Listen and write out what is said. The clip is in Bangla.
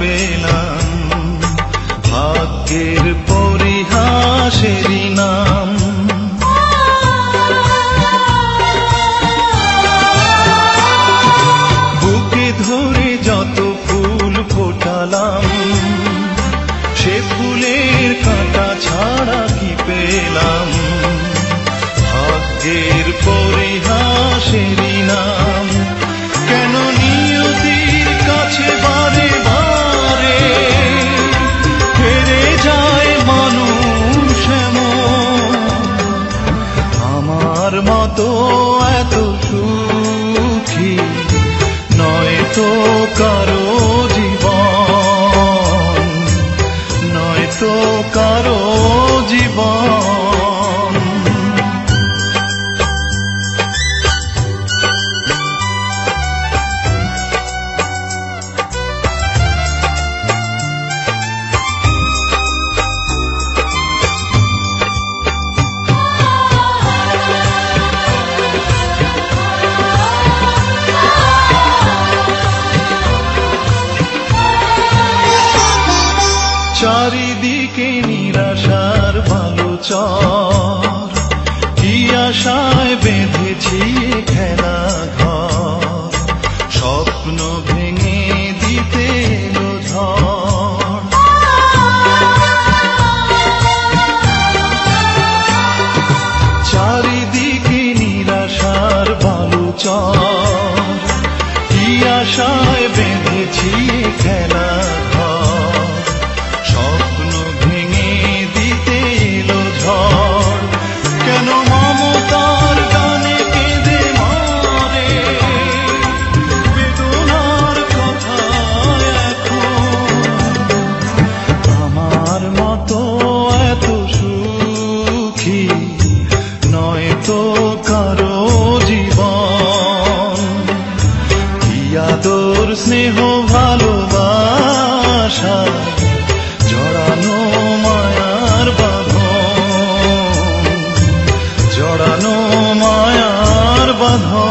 পেলাম, ভাগ্যের পরিহাসেরই নাম। বুকে ধরে যত ফুল ফোটালাম, সে ফুলের কাঁটা ছাড়া কি পেলাম, ভাগ্যের পরিহাসেরই নাম। কেন নিয়তির কাছে বারে বারে হেরে যায় মানুষ এমন, আমার মতো এত সুখী নয় তো কারো জীবন, নয় তো কারো জীবন। চারিদিকে নিরাশার বালুচর, কি আশায় বেঁধেছি খেলা ঘর, স্বপ্ন ভেঙে দিতে এলো ঝড়। চারিদিকে নিরাশার বালুচর, কি আশায় বেঁধেছি খেলা ঘর, স্বপ্ন ভেঙে দিতে এলো ঝড়। কেন মমতার গানে কেঁদে মরে বেদনার কথা এখন, আমার মতো এত সুখী নয় তো কারো জীবন। কি আদর স্নেহ ভালোবাসা জড়ানো মায়ার বাঁধন, জড়ানো মায়ার বাঁধন।